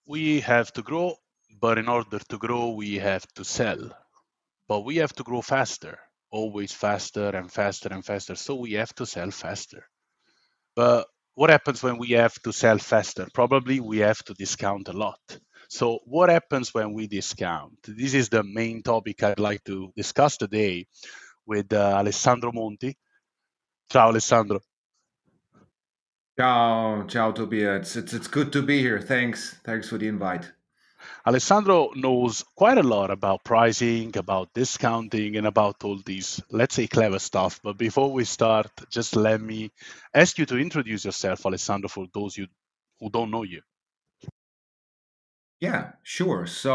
We have to grow, but in order to grow, we have to sell. But we have to grow faster, always faster and faster and faster. So we have to sell faster. But what happens when we have to sell faster? Probably we have to discount a lot. So, what happens when we discount? This is the main topic I'd like to discuss today with Alessandro Monti. Ciao, Alessandro. Ciao, ciao, Tobias. It's good to be here. Thanks for the invite. Alessandro knows quite a lot about pricing, about discounting, and about all these, let's say, clever stuff. But before we start, just let me ask you to introduce yourself, Alessandro, for those who don't know you. Yeah, sure. So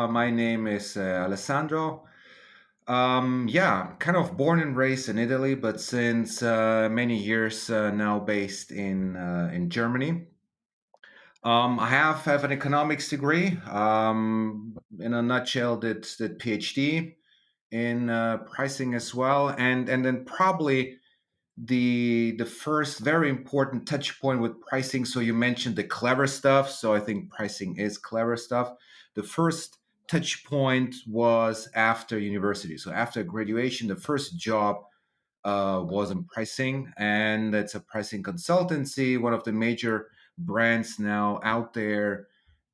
my name is Alessandro. Yeah, kind of born and raised in Italy, but since many years now based in Germany. I have an economics degree. In a nutshell, did PhD in pricing as well, and then probably the first very important touch point with pricing. So you mentioned the clever stuff, so I think pricing is clever stuff. The first touch point was after university. So after graduation, the first job was in pricing, and it's a pricing consultancy, one of the major brands now out there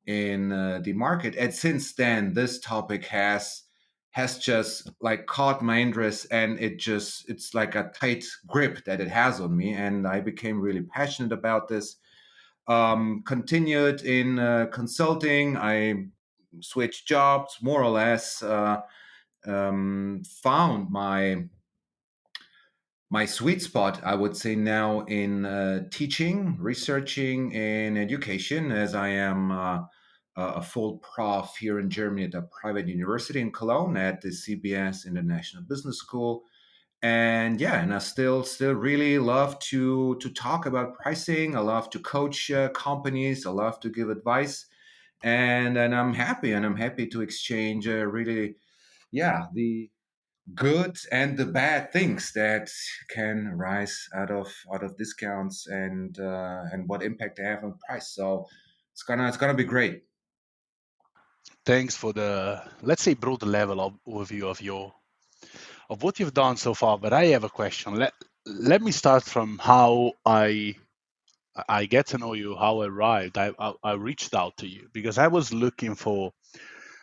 in the market. And since then, this topic has just like caught my interest, and it's like a tight grip that it has on me, and I became really passionate about this. Continued in consulting. I switched jobs more or less. Found my sweet spot, I would say, now in teaching, researching in education, as I am a full prof here in Germany at a private university in Cologne at the CBS International Business School. And yeah, and I still really love to talk about pricing. I love to coach companies. I love to give advice, and I'm happy to exchange really, yeah, the good and the bad things that can rise out of discounts, and what impact they have on price. So it's gonna be great. Thanks for the, let's say, broad level of overview of what you've done so far. But I have a question. Let me start from how I get to know you, how I arrived. I reached out to you because I was looking for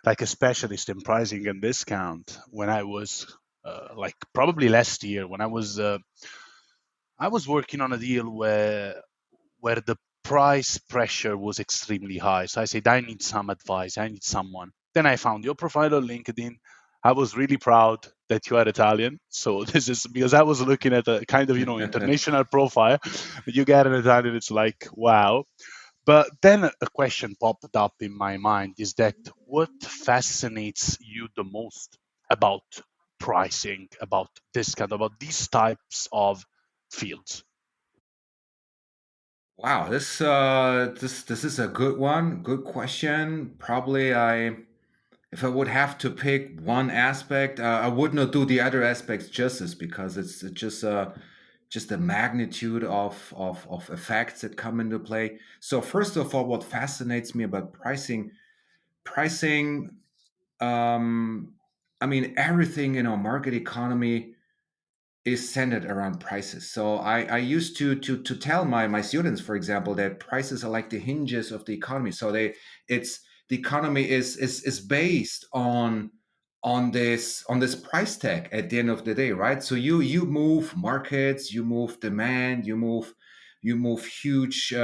like a specialist in pricing and discount when I was like probably last year when I was working on a deal where the price pressure was extremely high. So I said, I need some advice. I need someone. Then I found your profile on LinkedIn. I was really proud that you are Italian. So this is because I was looking at a kind of, international profile. You get an Italian, it's like, wow. But then a question popped up in my mind is that what fascinates you the most about pricing, about discount, about these types of fields? Wow, this is a good one, good question. Probably I if I would have to pick one aspect, I would not do the other aspects justice, because it's just the magnitude of effects that come into play. So first of all, what fascinates me about pricing, um, I mean, everything in our market economy is centered around prices. So I used to tell my students, for example, that prices are like the hinges of the economy. So it's the economy is based on this price tag at the end of the day, right? So you move markets, you move demand, you move huge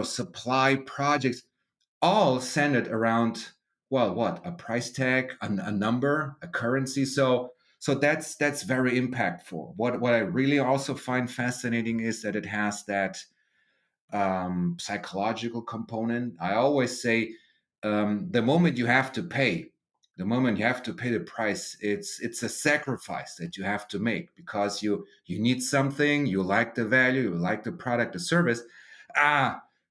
supply projects, all centered around, well, what, a price tag, a number, a currency. So that's very impactful. What I really also find fascinating is that it has that psychological component. I always say, the moment you have to pay, the moment you have to pay the price, it's a sacrifice that you have to make, because you need something, you like the value, you like the product, the service.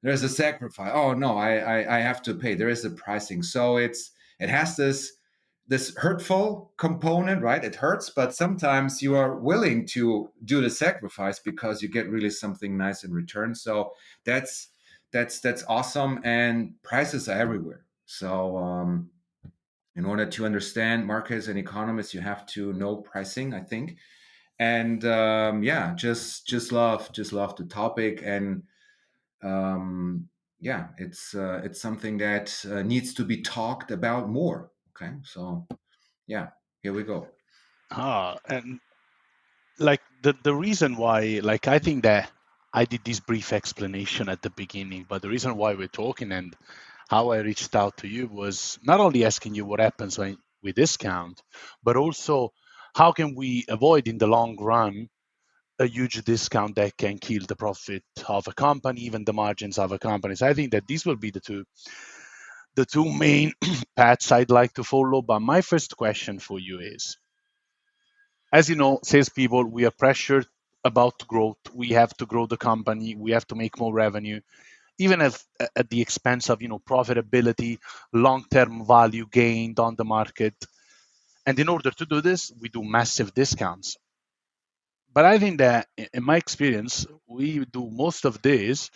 There's a sacrifice. Oh no, I have to pay. There is a pricing. So it has this hurtful component, right? It hurts, but sometimes you are willing to do the sacrifice because you get really something nice in return. So that's that's awesome, and prices are everywhere. So in order to understand markets and economists, you have to know pricing, I think. And yeah, just love the topic, and yeah, it's something that needs to be talked about more. Okay, so yeah, here we go. And like the reason why, like I think that I did this brief explanation at the beginning, but the reason why we're talking and how I reached out to you was not only asking you what happens when we discount, but also how can we avoid in the long run a huge discount that can kill the profit of a company, even the margins of a company. So I think that these will be the two main paths I'd like to follow. But my first question for you is, as you know, salespeople, we are pressured about growth. We have to grow the company. We have to make more revenue, even if at the expense of profitability, long-term value gained on the market. And in order to do this, we do massive discounts. But I think that in my experience, we do most of this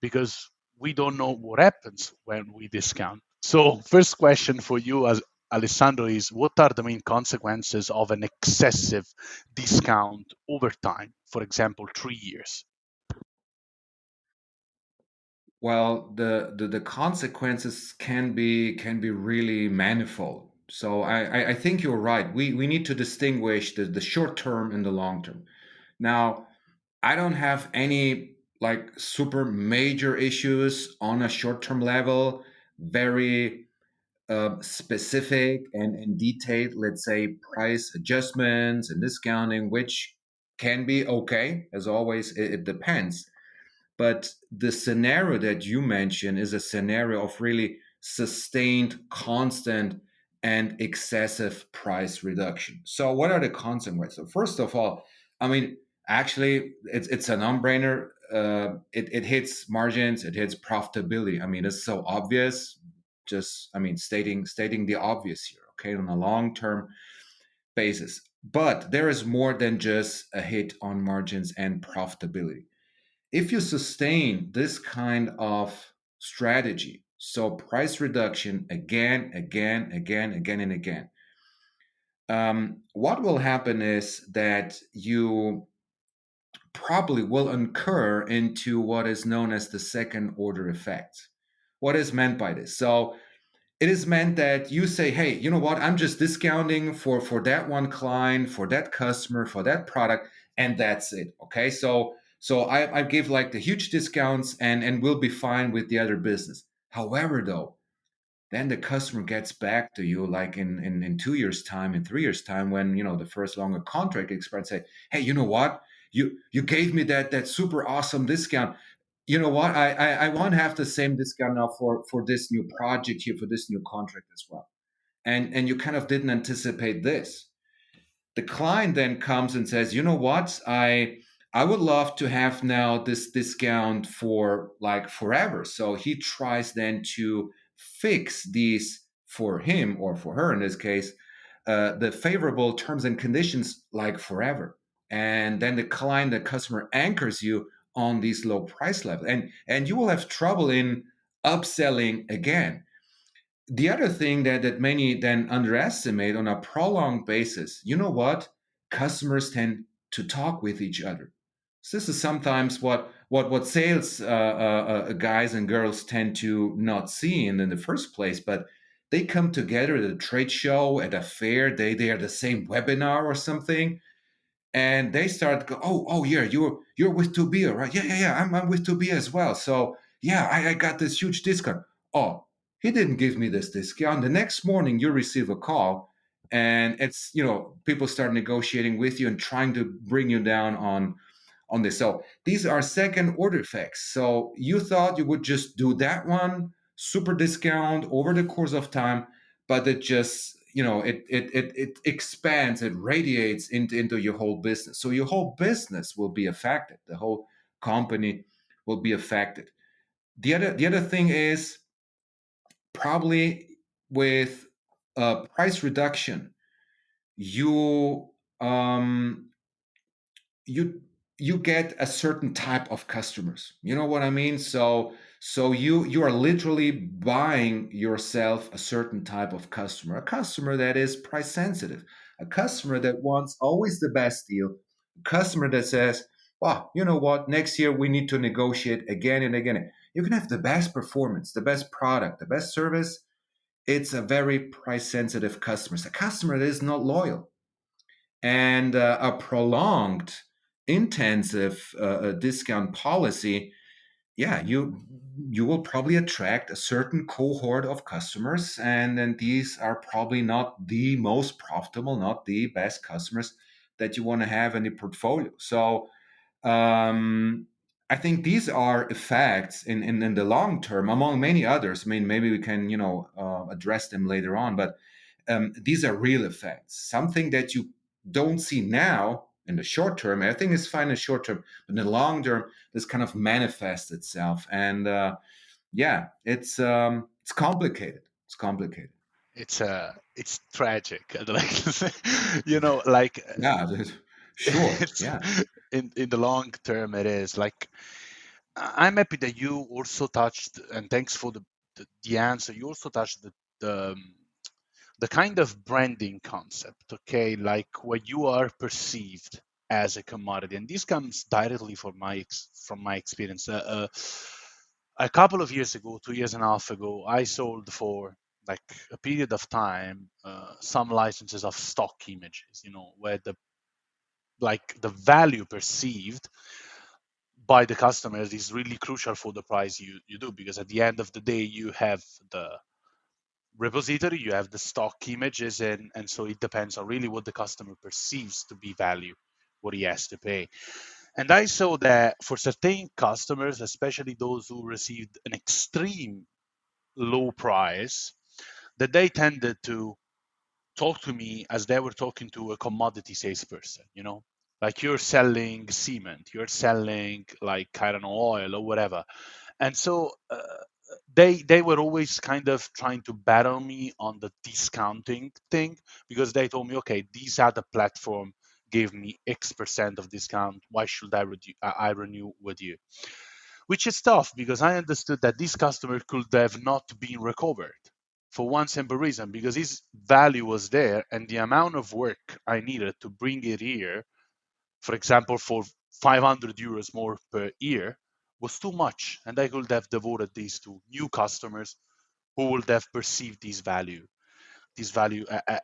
because we don't know what happens when we discount. So, first question for you as Alessandro is, what are the main consequences of an excessive discount over time? For example, 3 years. Well, the consequences can be really manifold. So I think you're right. We need to distinguish the short term and the long term. Now, I don't have any like super major issues on a short term level, very specific and detailed, let's say, price adjustments and discounting, which can be okay. As always, it depends. But the scenario that you mentioned is a scenario of really sustained, constant, and excessive price reduction. So, what are the consequences? So first of all, I mean, actually, it's a non-brainer. It hits margins, it hits profitability. I mean, it's so obvious. Just, I mean, stating the obvious here. Okay, on a long-term basis, but there is more than just a hit on margins and profitability. If you sustain this kind of strategy, so price reduction again, again, again, again, and again, what will happen is that you probably will incur into what is known as the second order effect. What is meant by this? So it is meant that you say, hey, you know what, I'm just discounting for that one client, for that customer, for that product, and that's it. Okay, so I give like the huge discounts, and we'll be fine with the other business. However, though, then the customer gets back to you like in 2 years time, in 3 years time, when the first longer contract expires, say, hey, you know what, you gave me that super awesome discount. You know what, I want to have the same discount now for this new project here, for this new contract as well. And you kind of didn't anticipate this. The client then comes and says, you know what, I would love to have now this discount for like forever. So he tries then to fix these for him, or for her in this case, the favorable terms and conditions like forever. And then the customer anchors you on these low price levels, and you will have trouble in upselling again. The other thing that many then underestimate, on a prolonged basis, you know what, customers tend to talk with each other. So this is sometimes what sales guys and girls tend to not see in the first place, but they come together at a trade show, at a fair, they are the same webinar or something, and they start go, oh yeah, you're with Tobia, right? Yeah, I'm with Tobia as well. So yeah, I got this huge discount. Oh, he didn't give me this discount. The next morning you receive a call, and it's people start negotiating with you and trying to bring you down on this. So these are second order effects. So you thought you would just do that one super discount over the course of time, but it just it expands, it radiates into your whole business. So your whole business will be affected. The whole company will be affected. The other thing is, probably with price reduction, you um, you you get a certain type of customers. You know what I mean? So you are literally buying yourself a certain type of customer, a customer that is price sensitive, a customer that wants always the best deal, a customer that says, "Well, you know what? Next year we need to negotiate again and again." You can have the best performance, the best product, the best service. It's a very price sensitive customer. It's a customer that is not loyal, and a prolonged, intensive discount policy, yeah, you will probably attract a certain cohort of customers, and then these are probably not the most profitable, not the best customers that you want to have in your portfolio. So um, I think these are effects in the long term, among many others. I mean, maybe we can address them later on, but these are real effects. Something that you don't see now in the short term, I think is fine in the short term, but in the long term, this kind of manifests itself. And yeah, it's complicated. It's complicated. It's tragic. I'd like to say, like Yeah, sure. it's Yeah. in the long term it is like I'm happy that you also touched, and thanks for the answer. You also touched the kind of branding concept, okay, like where you are perceived as a commodity, and this comes directly from my experience. A couple of years ago, 2 years and a half ago, I sold for like a period of time some licenses of stock images, where the value perceived by the customers is really crucial for the price you do, because at the end of the day you have the repository, you have the stock images, and so it depends on really what the customer perceives to be value, what he has to pay. And I saw that for certain customers, especially those who received an extreme low price, that they tended to talk to me as they were talking to a commodity salesperson, like you're selling cement, you're selling, like, I don't know, oil or whatever. And so they were always kind of trying to battle me on the discounting thing, because they told me, okay, these other platform gave me X% of discount. Why should I renew with you? Which is tough, because I understood that this customer could have not been recovered for one simple reason, because his value was there and the amount of work I needed to bring it here, for example, for 500 euros more per year, was too much. And I could have devoted these to new customers who would have perceived this value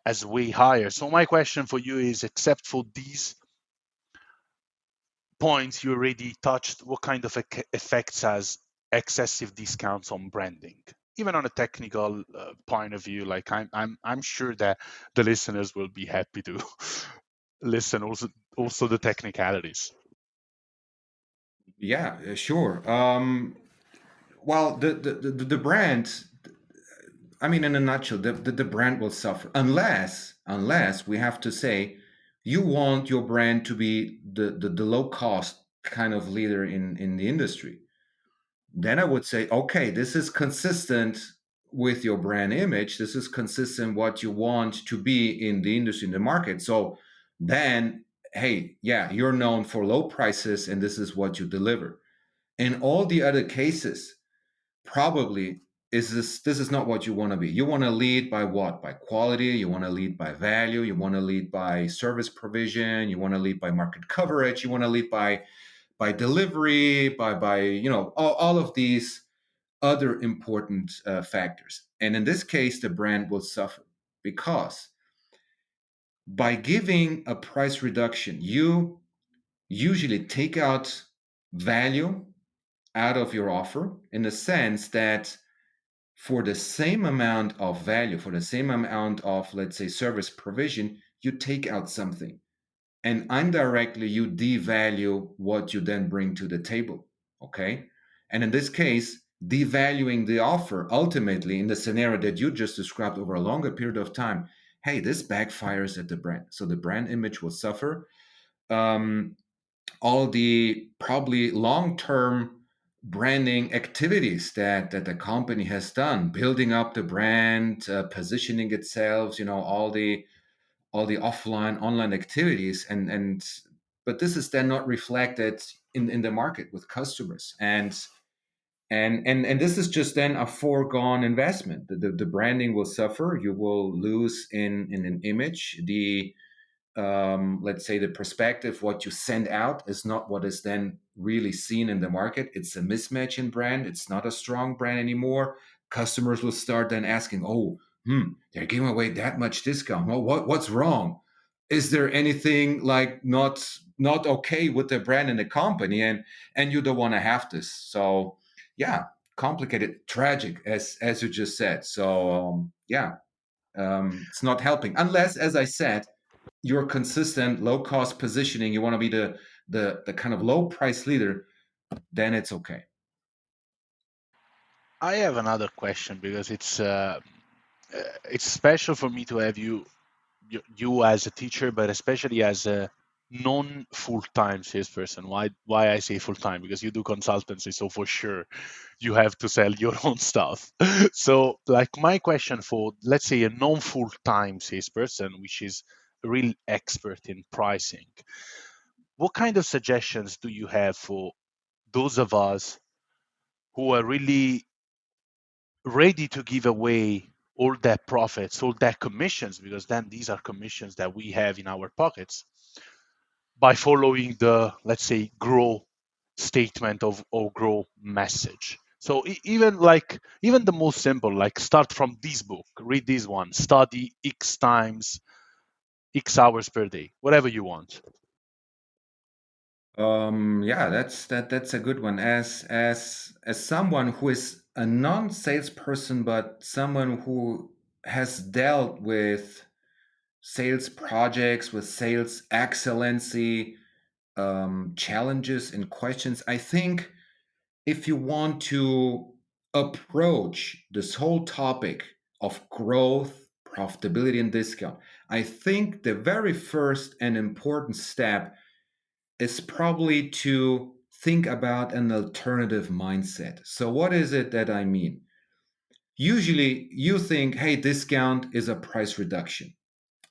as way higher. So my question for you is, except for these points you already touched, what kind of effects has excessive discounts on branding? Even on a technical point of view, like I'm sure that the listeners will be happy to listen also the technicalities. Yeah, sure. Well, the brand, I mean, in a nutshell, the brand will suffer unless we have to say you want your brand to be the low cost kind of leader in the industry. Then I would say, okay, this is consistent with your brand image. This is consistent what you want to be in the industry, in the market. So then, hey, yeah, you're known for low prices, and this is what you deliver. In all the other cases, probably this is not what you want to be. You want to lead by what? By quality. You want to lead by value. You want to lead by service provision. You want to lead by market coverage. You want to lead by delivery, by all of these other important factors. And in this case, the brand will suffer because by giving a price reduction, you usually take out value out of your offer, in the sense that for the same amount of value, for the same amount of, let's say, service provision, you take out something. And indirectly, you devalue what you then bring to the table. Okay. And in this case, devaluing the offer ultimately, in the scenario that you just described, over a longer period of time, hey, this backfires at the brand. So the brand image will suffer. Um, all the probably long-term branding activities that the company has done, building up the brand, positioning itself, all the offline online activities, and but this is then not reflected in the market with customers. And And this is just then a foregone investment. The branding will suffer. You will lose in an image. The let's say the perspective, what you send out is not what is then really seen in the market. It's a mismatch in brand. It's not a strong brand anymore. Customers will start then asking, oh, they're giving away that much discount. Well, what's wrong? Is there anything like not okay with the brand and the company? And you don't want to have this. So yeah, complicated, tragic, as you just said. So yeah, it's not helping unless, as I said, you're consistent, low cost positioning. You want to be the kind of low price leader. Then it's okay. I have another question because it's special for me to have you as a teacher, but especially as a non full-time salesperson. Why I say full-time? Because you do consultancy, so for sure you have to sell your own stuff. So, like my question for, let's say, a non full-time salesperson, which is a real expert in pricing, what kind of suggestions do you have for those of us who are really ready to give away all their profits, all their commissions, because then these are commissions that we have in our pockets by following the, let's say, grow statement of or grow message. So even the most simple, like start from this book, read this one, study X times, X hours per day, whatever you want. Yeah, that's a good one. As someone who is a non salesperson, but someone who has dealt with sales projects, with sales excellency, challenges and questions, I think if you want to approach this whole topic of growth, profitability, and discount, I think the very first and important step is probably to think about an alternative mindset. So, what is it that I mean? Usually, you think, hey, discount is a price reduction.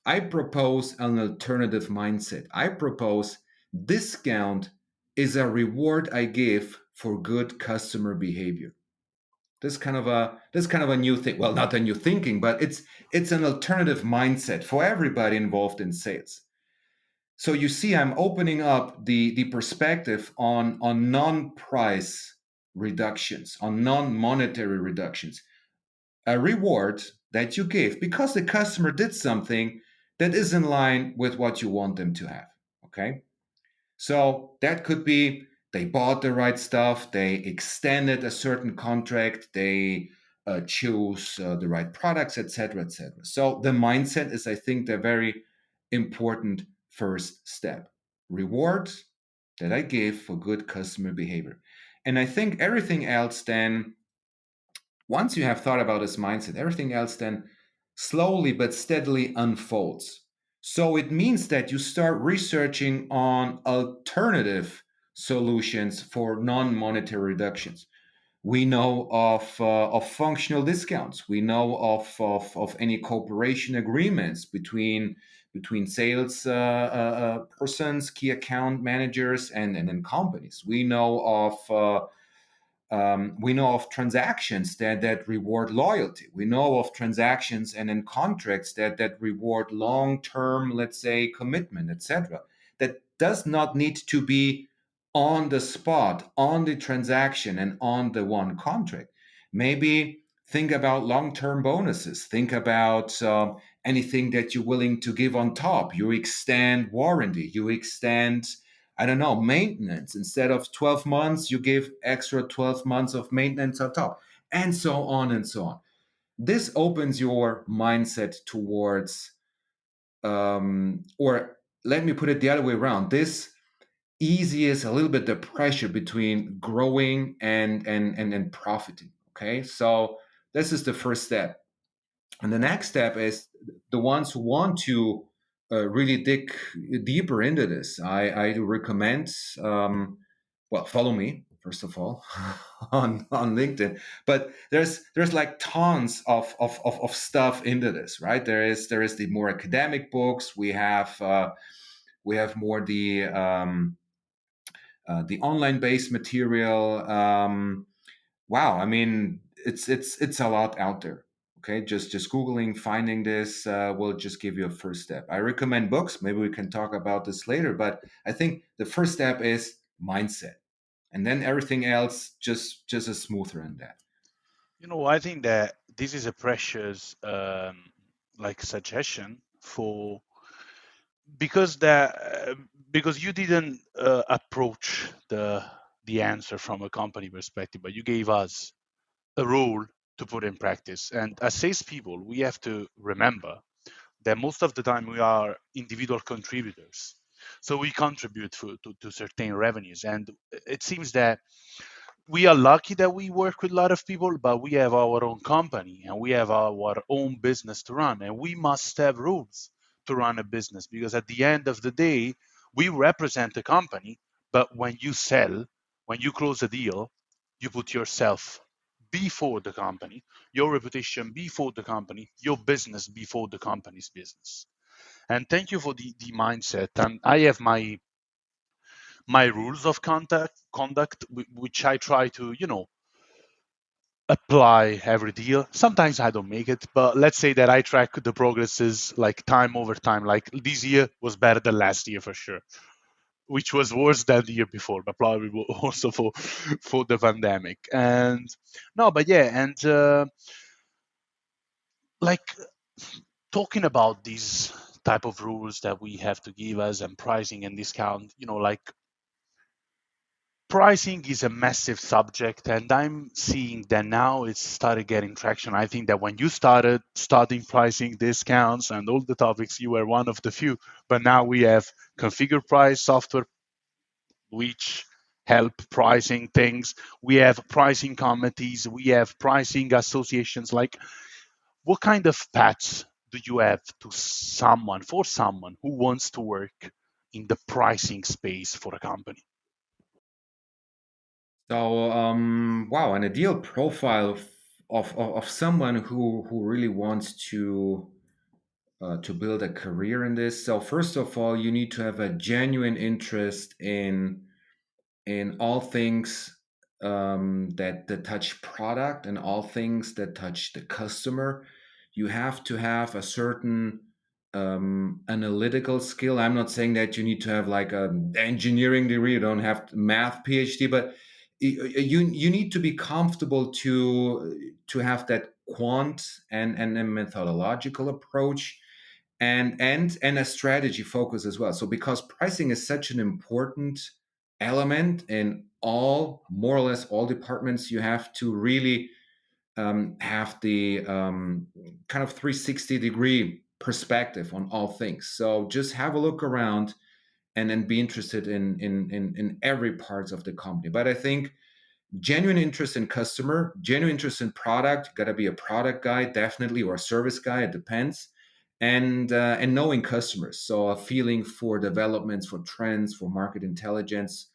I propose an alternative mindset. I propose discount is a reward I give for good customer behavior. This kind of a new thing. Well, not a new thinking, but it's an alternative mindset for everybody involved in sales. So you see, I'm opening up the perspective on non-price reductions, on non-monetary reductions, a reward that you give because the customer did something that is in line with what you want them to have. Okay. So that could be they bought the right stuff, they extended a certain contract, they choose the right products, etc., etc. So the mindset is, I think, the very important first step. Rewards that I give for good customer behavior. And I think everything else then, once you have thought about this mindset, everything else then slowly but steadily unfolds. So it means that you start researching on alternative solutions for non-monetary reductions. We know of functional discounts. We know of any cooperation agreements between sales persons, key account managers, and then companies. We know of transactions that reward loyalty. We know of transactions and in contracts that reward long-term, let's say, commitment, etc. That does not need to be on the spot, on the transaction, and on the one contract. Maybe think about long-term bonuses. Think about anything that you're willing to give on top. You extend warranty. You extend, I don't know, maintenance. Instead of 12 months, you give extra 12 months of maintenance on top, and so on and so on. This opens your mindset towards, or let me put it the other way around. This eases a little bit the pressure between growing and profiting. Okay, so this is the first step. And the next step is the ones who want to really dig deeper into this. I do recommend, well, follow me first of all on LinkedIn. But there's like tons of stuff into this, right? There is the more academic books. We have more the online based material. wow, I mean, it's a lot out there. Okay, just googling, finding this will just give you a first step. I recommend books. Maybe we can talk about this later, but I think the first step is mindset, and then everything else just is smoother than that. I think that this is a precious like suggestion for because that because you didn't approach the answer from a company perspective, but you gave us a rule to put in practice. And as salespeople, we have to remember that most of the time we are individual contributors. So we contribute to certain revenues. And it seems that we are lucky that we work with a lot of people, but we have our own company and we have our own business to run. And we must have rules to run a business because at the end of the day, we represent the company. But when you sell, when you close a deal, you put yourself before the company, your reputation before the company, your business before the company's business. And thank you for the mindset. And I have my rules of conduct, which I try to, apply every deal. Sometimes I don't make it, but let's say that I track the progresses like time over time. Like this year was better than last year for sure, which was worse than the year before, but probably also for the pandemic. And no, but yeah, and like talking about these type of rules that we have to give us and pricing and discount, like pricing is a massive subject, and I'm seeing that now it's started getting traction. I think that when you started studying pricing, discounts, and all the topics, you were one of the few. But now we have configure price software, which help pricing things. We have pricing committees. We have pricing associations. Like, what kind of paths do you have to someone who wants to work in the pricing space for a company? So, wow, an ideal profile of someone who really wants to build a career in this. So, first of all, you need to have a genuine interest in all things that touch product and all things that touch the customer. You have to have a certain analytical skill. I'm not saying that you need to have like an engineering degree. You don't have math PhD, but you need to be comfortable to have that quant and a methodological approach and a strategy focus as well. So because pricing is such an important element in all more or less all departments, you have to really have the kind of 360-degree perspective on all things. So just have a look around and then be interested in every parts of the company. But I think genuine interest in customer, genuine interest in product. Got to be a product guy, definitely, or a service guy. It depends. And knowing customers, so a feeling for developments, for trends, for market intelligence,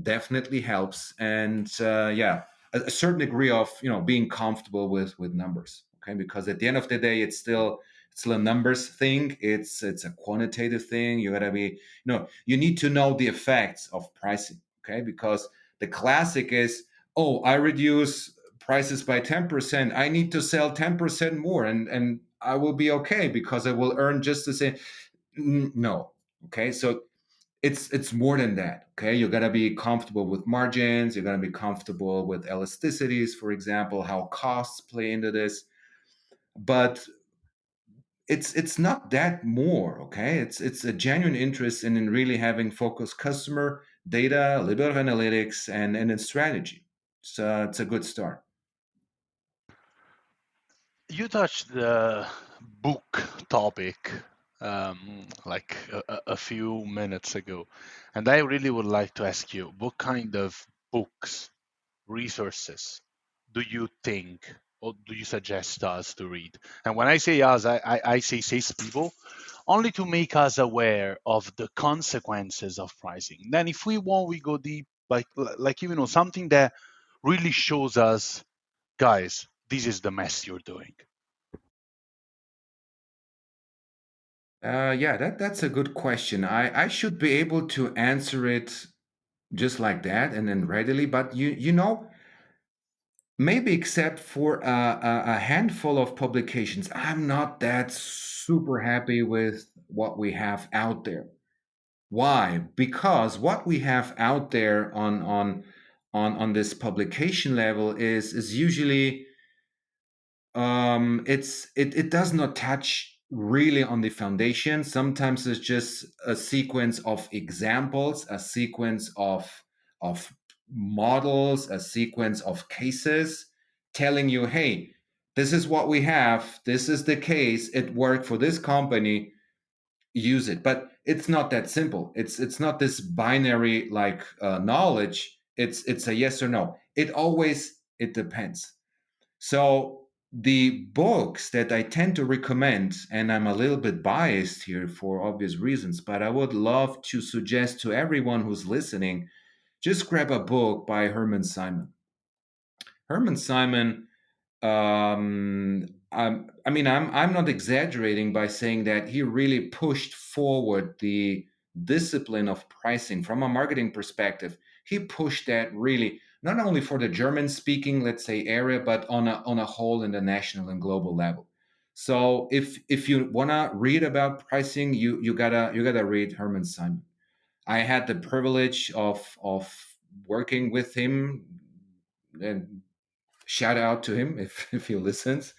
definitely helps. And yeah, a certain degree of being comfortable with numbers. Okay, because at the end of the day, it's still a numbers thing. It's a quantitative thing. You gotta be you need to know the effects of pricing. Okay, because the classic is, oh, I reduce prices by 10%. I need to sell 10% more and I will be okay because I will earn just the same. No. Okay. So it's more than that. Okay. You gotta be comfortable with margins, you're gonna be comfortable with elasticities, for example, how costs play into this. But it's not that more, okay? It's a genuine interest in really having focused customer data, a little bit of analytics, and then strategy. So it's a good start. You touched the book topic like a few minutes ago, and I really would like to ask you what kind of books, resources do you think or do you suggest us to read? And when I say us, I say salespeople, only to make us aware of the consequences of pricing. Then, if we want, we go deep, like something that really shows us, guys, this is the mess you're doing. Yeah, that's a good question. I should be able to answer it just like that and then readily, but maybe except for a handful of publications, I'm not that super happy with what we have out there. Why? Because what we have out there on this publication level is usually it does not touch really on the foundation. Sometimes it's just a sequence of examples, a sequence of models, a sequence of cases telling you, hey, this is what we have, this is the case, it worked for this company, use it. But it's not that simple. It's not this binary like knowledge. It's a yes or no. It depends. So the books that I tend to recommend, and I'm a little bit biased here for obvious reasons, but I would love to suggest to everyone who's listening, just grab a book by Herman Simon. Herman Simon, I mean, I'm not exaggerating by saying that he really pushed forward the discipline of pricing from a marketing perspective. He pushed that really not only for the German speaking, let's say, area, but on a whole in the national and global level. So if you wanna read about pricing, you gotta read Herman Simon. I had the privilege of working with him, and shout out to him if he listens.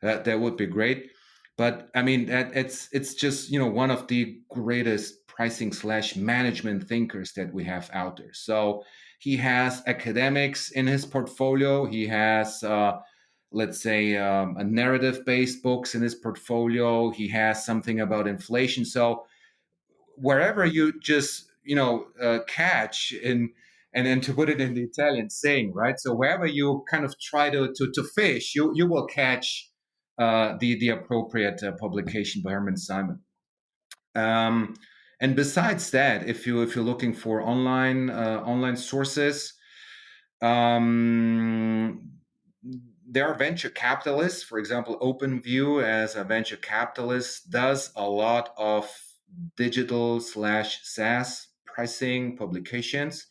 That would be great. But I mean, that it's just one of the greatest pricing slash management thinkers that we have out there. So he has academics in his portfolio. He has let's say a narrative based books in his portfolio. He has something about inflation. So wherever you just catch in, and then to put it in the Italian saying, right? So wherever you kind of try to fish, you will catch the appropriate publication by Herman Simon. Um, and besides that, if you're looking for online sources, um, there are venture capitalists. For example, OpenView as a venture capitalist does a lot of digital slash SaaS pricing publications.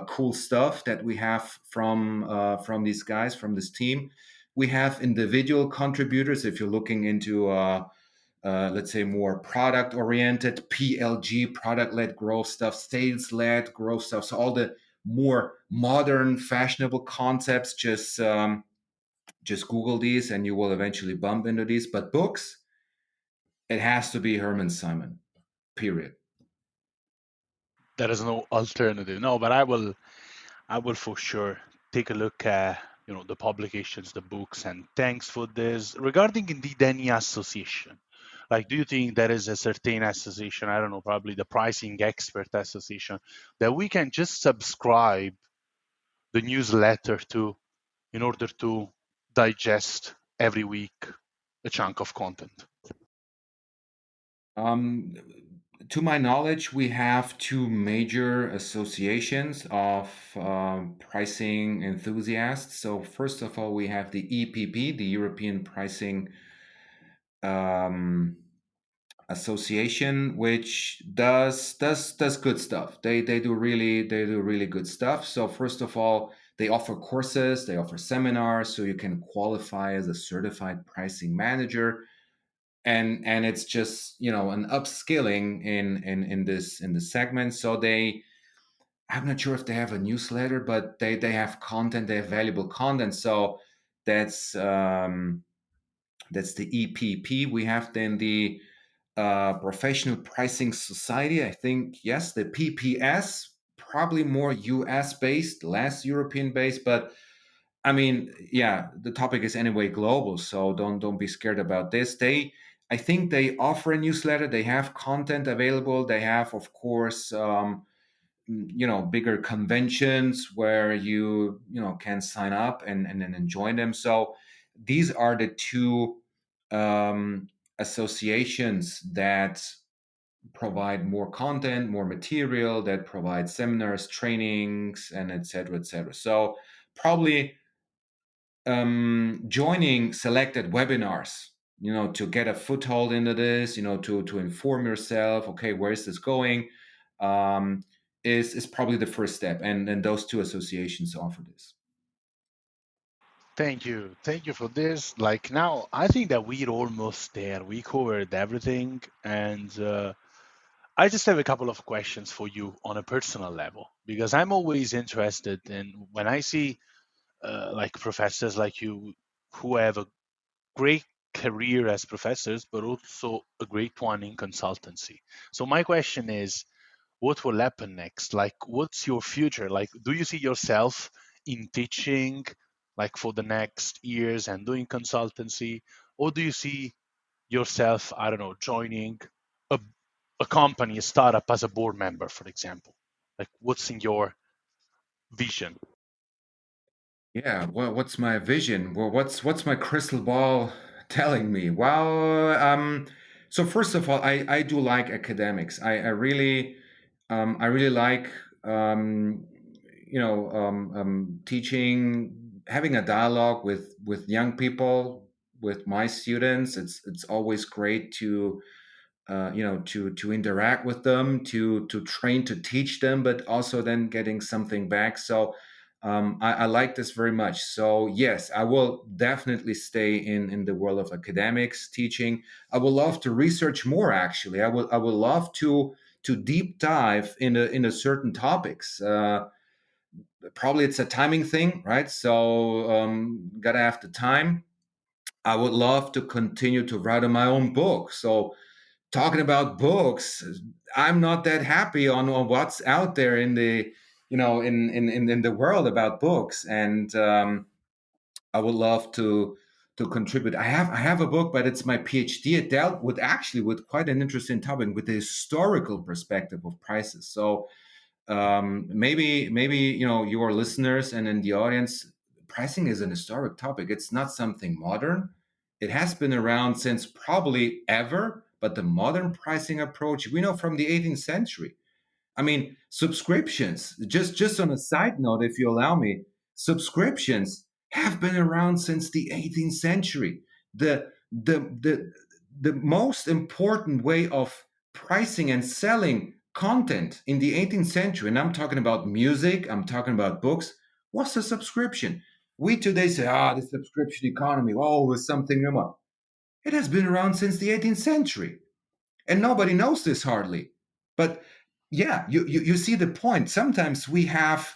Cool stuff that we have from these guys from this team. We have individual contributors. If you're looking into let's say more product oriented PLG, product led growth stuff, sales led growth stuff. So all the more modern, fashionable concepts, just Google these and you will eventually bump into these. But books, it has to be Herman Simon. Period. There is no alternative. No, but I will for sure take a look at the publications, the books, and thanks for this. Regarding indeed any association, like do you think there is a certain association, I don't know, probably the pricing expert association, that we can just subscribe the newsletter to in order to digest every week a chunk of content? Um, to my knowledge, we have two major associations of pricing enthusiasts. So, first of all, we have the EPP, the European Pricing um, Association, which does good stuff. They do really good stuff. So, first of all, they offer courses, they offer seminars, so you can qualify as a certified pricing manager, and it's just an upskilling in this segment. So I'm not sure if they have a newsletter, but they have content, they have valuable content. So that's um that's the EPP. We have then the Professional Pricing Society, I think. Yes, the PPS, probably more US based, less European based, but I mean, yeah, the topic is anyway global, so don't be scared about this. I think they offer a newsletter. They have content available. They have, of course, bigger conventions where you can sign up and join them. So these are the two um, associations that provide more content, more material, that provide seminars, trainings, and et cetera, et cetera. So probably joining selected webinars, to get a foothold into this, to inform yourself, okay, where is this going, um, is probably the first step, and those two associations offer this. Thank you for this. Like now, I think that we're almost there. We covered everything, and I just have a couple of questions for you on a personal level because I'm always interested in when I see like professors like you who have a great career as professors, but also a great one in consultancy. So my question is, what will happen next? Like, what's your future? Like, do you see yourself in teaching, like for the next years and doing consultancy, or do you see yourself, I don't know, joining a, a company, a startup as a board member, for example? Like, what's in your vision? Yeah, well, what's my vision? Well, what's my crystal ball telling me? Well, so first of all, I do like academics. I really like teaching, having a dialogue with young people, with my students. It's always great to to interact with them, to train, to teach them, but also then getting something back. So I like this very much. So yes, I will definitely stay in the world of academics, teaching. I would love to research more. Actually, I would love to deep dive into certain topics. Probably it's a timing thing, right? So gotta have the time. I would love to continue to write on my own book. So talking about books, I'm not that happy on what's out there in the in the world about books, and I would love to contribute. I have a book, but it's my PhD. It dealt with actually with quite an interesting topic, with the historical perspective of prices. So maybe your listeners and in the audience, pricing is an historic topic. It's not something modern. It has been around since probably ever, but the modern pricing approach we know from the 18th century. I mean, subscriptions, just on a side note, if you allow me, subscriptions have been around since the 18th century. The the the the most important way of pricing and selling content in the 18th century, and I'm talking about music, I'm talking about books, was a subscription. We today say, the subscription economy, oh, it's something new. It has been around since the 18th century, and nobody knows this hardly. But yeah, you see the point. Sometimes we have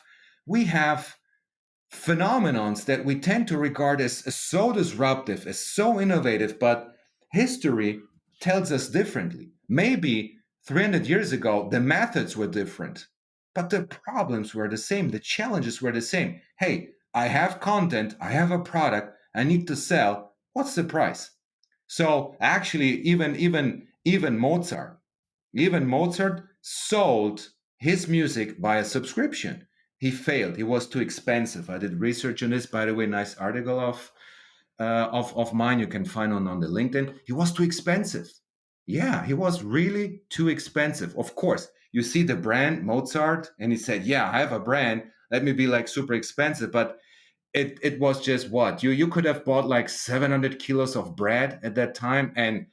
phenomenons that we tend to regard as so disruptive, as so innovative, but history tells us differently. Maybe 300 years ago the methods were different, but the problems were the same, the challenges were the same. Hey, I have content, I have a product, I need to sell. What's the price? So actually, even Mozart sold his music by a subscription. He failed. He was too expensive. I did research on this. By the way, nice article of mine you can find on the LinkedIn. He was too expensive. Yeah, he was really too expensive. Of course, you see the brand Mozart, and he said, "Yeah, I have a brand. Let me be like super expensive." But it was just what you could have bought like 700 kilos of bread at that time, and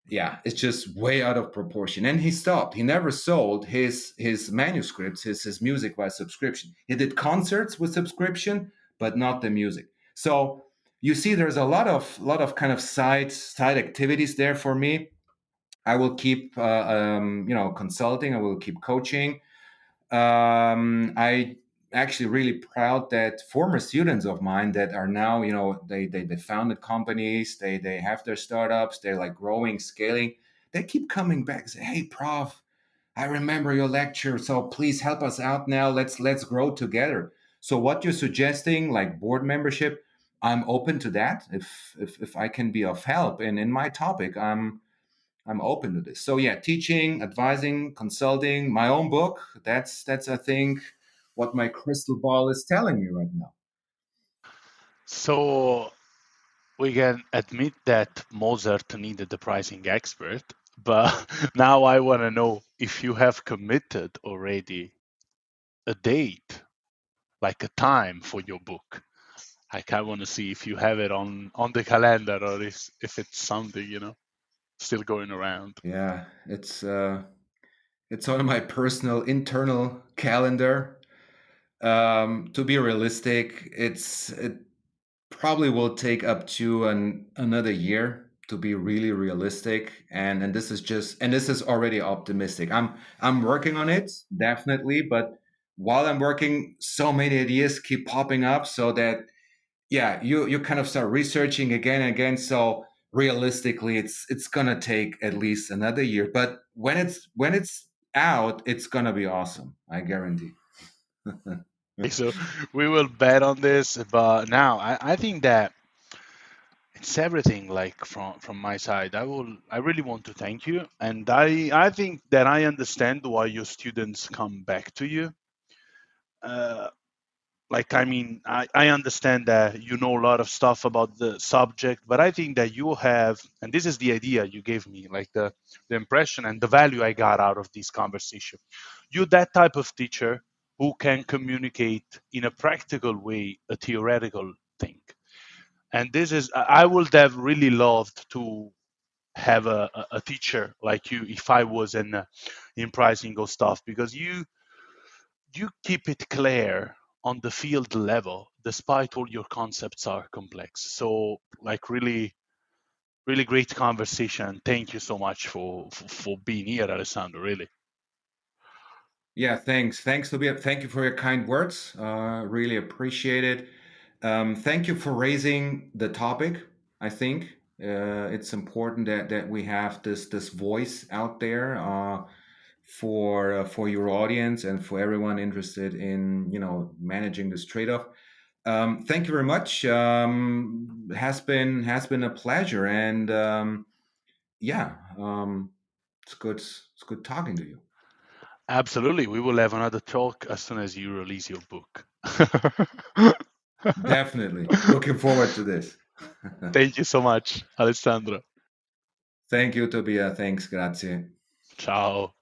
yeah, it's just way out of proportion. And he stopped. He never sold his manuscripts, his music by subscription. He did concerts with subscription, but not the music. So you see, there's a lot of kind of side activities there for me. I will keep consulting. I will keep coaching. I actually really proud that former students of mine that are now, they founded companies, they have their startups, they're like growing, scaling. They keep coming back and say, "Hey, prof, I remember your lecture, so please help us out now. Let's grow together." So what you're suggesting, like board membership, I'm open to that. If I can be of help in my topic, I'm open to this. So yeah, teaching, advising, consulting, my own book. That's I think what my crystal ball is telling me right now. So we can admit that Mozart needed the pricing expert, but now I want to know if you have committed already a date, like a time for your book. Like I want to see if you have it on the calendar or if it's something still going around. Yeah, it's on my personal internal calendar. To be realistic, probably will take up to another year to be really realistic, and this is just, and this is already optimistic. I'm working on it, definitely, but while I'm working, so many ideas keep popping up, so that yeah, you kind of start researching again and again. So realistically, it's gonna take at least another year, but when it's out, it's gonna be awesome, I guarantee. So we will bet on this. But now I think that it's everything like from my side. I really want to thank you. And I think that I understand why your students come back to you. Uh, like I mean I understand that you know a lot of stuff about the subject, but I think that you have, and this is the idea you gave me, like the impression and the value I got out of this conversation. You're that type of teacher who can communicate in a practical way a theoretical thing. And this is I would have really loved to have a teacher like you if I was in pricing or stuff, because you keep it clear on the field level despite all your concepts are complex. So like really really great conversation. Thank you so much for being here, Alessandro, really. Yeah, thanks Tobias. Thank you for your kind words. Really appreciate it. Thank you for raising the topic. I think it's important that we have this voice out there for your audience and for everyone interested in managing this trade off. Thank you very much. Has been a pleasure, and yeah, it's good talking to you. Absolutely, we will have another talk as soon as you release your book. Definitely looking forward to this. Thank you so much, Alessandro. Thank you, Tobias. Thanks, grazie. Ciao.